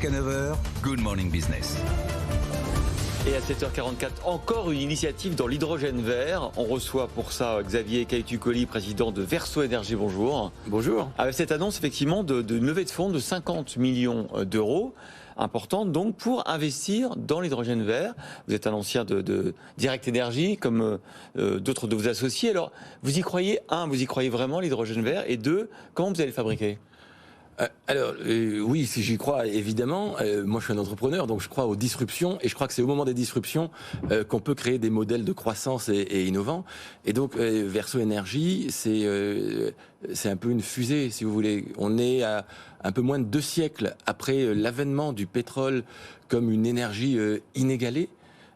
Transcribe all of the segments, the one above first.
Jusqu'à 9h, Good Morning Business. Et à 7h44, encore une initiative dans l'hydrogène vert. On reçoit pour ça Xavier Cahutu-Colli, président de Verso Énergie. Bonjour. Bonjour. Avec cette annonce effectivement de levée de fonds de 50 millions d'euros, importante donc pour investir dans l'hydrogène vert. Vous êtes un ancien de Direct Énergie, comme d'autres de vos associés. Alors, vous y croyez, vous y croyez vraiment l'hydrogène vert, et deux, comment vous allez le fabriquer ? Oui, si j'y crois, évidemment. Moi, je suis un entrepreneur, donc je crois aux disruptions, et je crois que c'est au moment des disruptions qu'on peut créer des modèles de croissance et innovants. Et donc, Verso Énergie, c'est un peu une fusée, si vous voulez. On est à un peu moins de 2 siècles après l'avènement du pétrole comme une énergie inégalée.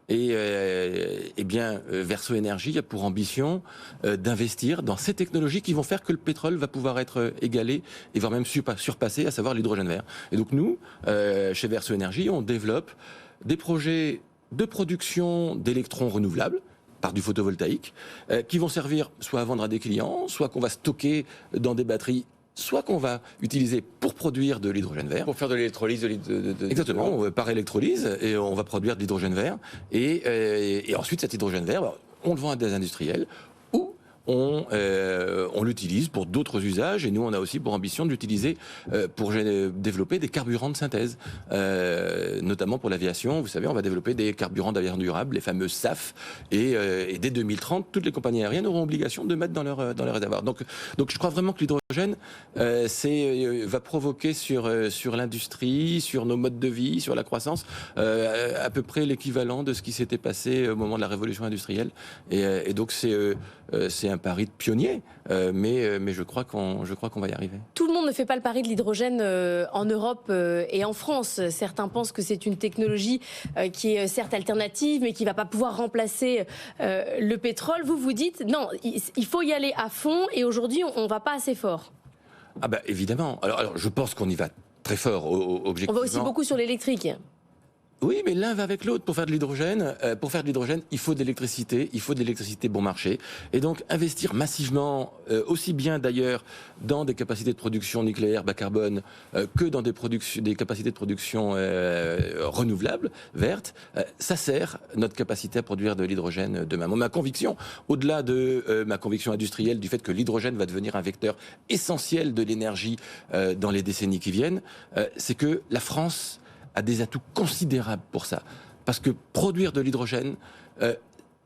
Et bien, Verso Énergie a pour ambition d'investir dans ces technologies qui vont faire que le pétrole va pouvoir être égalé et voire même surpassé, à savoir l'hydrogène vert. Et donc nous, chez Verso Énergie, on développe des projets de production d'électrons renouvelables par du photovoltaïque, qui vont servir soit à vendre à des clients, soit qu'on va stocker dans des batteries, soit qu'on va utiliser pour produire de l'hydrogène vert. Pour faire de l'électrolyse Exactement, par électrolyse, et on va produire de l'hydrogène vert. Et ensuite, cet hydrogène vert, on le vend à des industriels, ou on l'utilise pour d'autres usages. Et nous, on a aussi pour ambition de l'utiliser pour développer des carburants de synthèse, notamment pour l'aviation. Vous savez, on va développer des carburants d'aviation durable, les fameux SAF. Et dès 2030, toutes les compagnies aériennes auront obligation de mettre dans leur réservoir. Donc je crois vraiment que l'hydrogène va provoquer sur l'industrie, sur nos modes de vie, sur la croissance, à peu près l'équivalent de ce qui s'était passé au moment de la révolution industrielle. Et donc c'est un pari de pionnier, mais je crois qu'on va y arriver. Tout le monde ne fait pas le pari de l'hydrogène en Europe et en France. Certains pensent que c'est une technologie qui est certes alternative, mais qui ne va pas pouvoir remplacer le pétrole. Vous dites, non, il faut y aller à fond, et aujourd'hui, on ne va pas assez fort. Ah bah évidemment. Alors je pense qu'on y va très fort, objectivement. On va aussi beaucoup sur l'électrique. Oui, mais l'un va avec l'autre. Pour faire de l'hydrogène, il faut de l'électricité bon marché. Et donc, investir massivement, aussi bien d'ailleurs dans des capacités de production nucléaire bas carbone que dans des capacités de production renouvelables, vertes, ça sert notre capacité à produire de l'hydrogène demain. Ma conviction, au-delà de ma conviction industrielle du fait que l'hydrogène va devenir un vecteur essentiel de l'énergie dans les décennies qui viennent, c'est que la France a des atouts considérables pour ça. Parce que produire de l'hydrogène,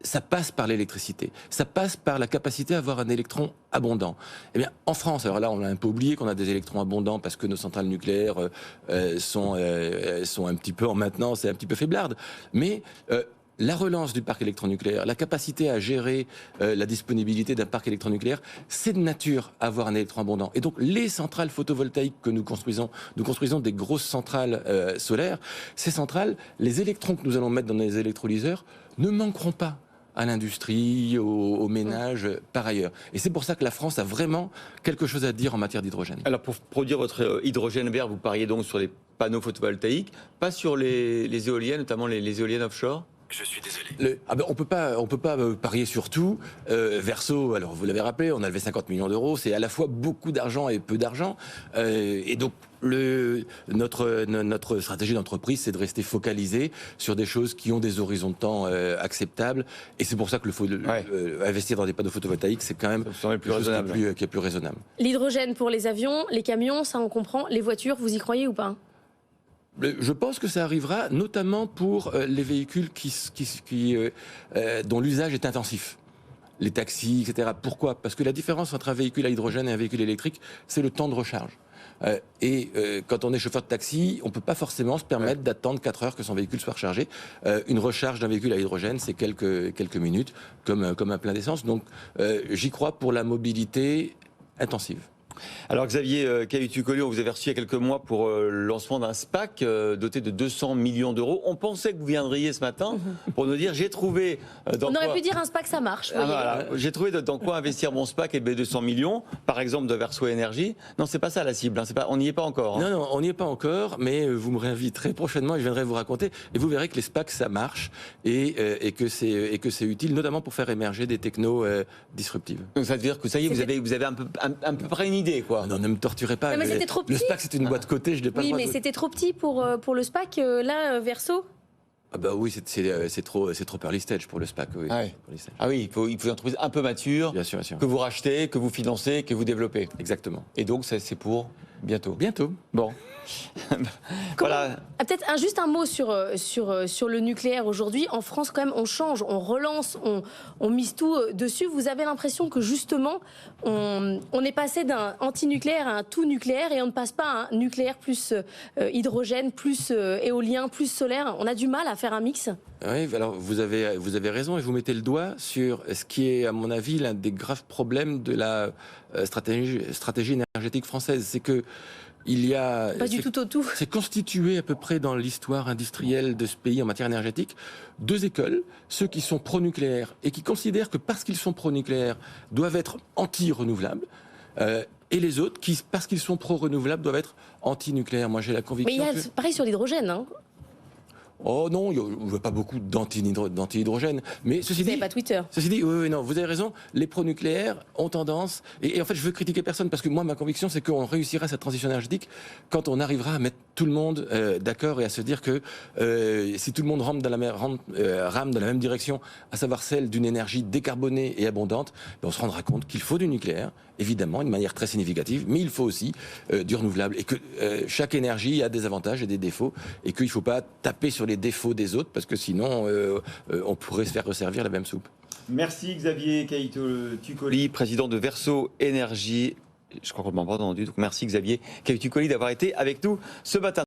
ça passe par l'électricité. Ça passe par la capacité à avoir un électron abondant. Eh bien, en France, alors là, on a un peu oublié qu'on a des électrons abondants parce que nos centrales nucléaires sont un petit peu en maintenance et un petit peu faiblardes. Mais la relance du parc électronucléaire, la capacité à gérer la disponibilité d'un parc électronucléaire, c'est de nature à avoir un électron abondant. Et donc, les centrales photovoltaïques que nous construisons des grosses centrales solaires. Ces centrales, les électrons que nous allons mettre dans les électrolyseurs ne manqueront pas à l'industrie, aux ménages, par ailleurs. Et c'est pour ça que la France a vraiment quelque chose à dire en matière d'hydrogène. Alors, pour produire votre hydrogène vert, vous pariez donc sur les panneaux photovoltaïques, pas sur les éoliennes, notamment les éoliennes offshore ? Je suis désolé. On peut pas parier sur tout. Verso, alors vous l'avez rappelé, on a levé 50 millions d'euros. C'est à la fois beaucoup d'argent et peu d'argent. Et donc notre stratégie d'entreprise, c'est de rester focalisé sur des choses qui ont des horizons de temps acceptables. Et c'est pour ça que investir dans des panneaux photovoltaïques, c'est quand même plus raisonnable. Qui est plus raisonnable. L'hydrogène pour les avions, les camions, ça on comprend. Les voitures, vous y croyez ou pas ? Je pense que ça arrivera notamment pour les véhicules dont l'usage est intensif. Les taxis, etc. Pourquoi ? Parce que la différence entre un véhicule à hydrogène et un véhicule électrique, c'est le temps de recharge. Quand on est chauffeur de taxi, on ne peut pas forcément se permettre d'attendre 4 heures que son véhicule soit rechargé. Une recharge d'un véhicule à hydrogène, c'est quelques minutes, comme un plein d'essence. Donc j'y crois pour la mobilité intensive. Alors Xavier Cahutu-Colli, on vous avait reçu il y a quelques mois pour le lancement d'un SPAC doté de 200 millions d'euros. On pensait que vous viendriez ce matin pour nous dire j'ai trouvé... On aurait pu dire un SPAC ça marche. Voilà. J'ai trouvé dans quoi investir mon SPAC et 200 millions, par exemple de Verso Énergie. Non, c'est pas ça la cible, on n'y est pas encore. Non, on n'y est pas encore, mais vous me réinviterez prochainement et je viendrai vous raconter. Et vous verrez que les SPAC ça marche et que c'est utile, notamment pour faire émerger des technos disruptives. Donc ça veut dire que ça y est, vous avez un peu près une idée idée, quoi. Non, ne me torturez pas. Non, mais c'était trop Le petit. SPAC, c'est une boîte cotée, je n'ai pas le Oui, droit mais de- c'était trop petit pour le SPAC, là, Verso. Ah bah oui, c'est trop early stage pour le SPAC. Oui. Ah ouais. Early stage. Ah oui, il faut une entreprise un peu mature, Bien sûr, bien sûr. que vous rachetez, que vous financez, que vous développez. Exactement. Et donc, ça, c'est pour bientôt. Bientôt. Bon. Voilà. Ah, peut-être juste un mot sur le nucléaire aujourd'hui. En France, quand même, on change, on relance, on mise tout dessus. Vous avez l'impression que justement, on est passé d'un anti-nucléaire à un tout nucléaire et on ne passe pas à un nucléaire plus hydrogène, plus éolien, plus solaire. On a du mal à faire un mix. Oui, alors vous avez raison et vous mettez le doigt sur ce qui est, à mon avis, l'un des graves problèmes de la stratégie énergétique française. C'est que il y a... Pas du tout au tout. C'est constitué à peu près dans l'histoire industrielle de ce pays en matière énergétique deux écoles, ceux qui sont pro-nucléaires et qui considèrent que parce qu'ils sont pro-nucléaires doivent être anti-renouvelables, et les autres qui, parce qu'ils sont pro-renouvelables, doivent être anti-nucléaires. Moi, j'ai la Mais conviction il y a pareil sur l'hydrogène. Hein. Oh non, il n'y a pas beaucoup d'anti-hydrogène. Mais ceci Vous n'avez dit, pas Twitter. oui, non, vous avez raison. Les pro-nucléaires ont tendance, et en fait, je veux critiquer personne parce que moi, ma conviction, c'est qu'on réussira cette transition énergétique quand on arrivera à mettre tout le monde d'accord et à se dire que si tout le monde rame dans la même direction, à savoir celle d'une énergie décarbonée et abondante, ben on se rendra compte qu'il faut du nucléaire, évidemment, d'une manière très significative, mais il faut aussi du renouvelable et que chaque énergie a des avantages et des défauts et qu'il ne faut pas taper sur les défauts des autres parce que sinon on pourrait se faire resservir la même soupe. Merci Xavier Caïto-Tucoli, président de Verso Énergie. Je crois qu'on ne m'a pas entendu. Donc merci Xavier Caïto-Tucoli d'avoir été avec nous ce matin.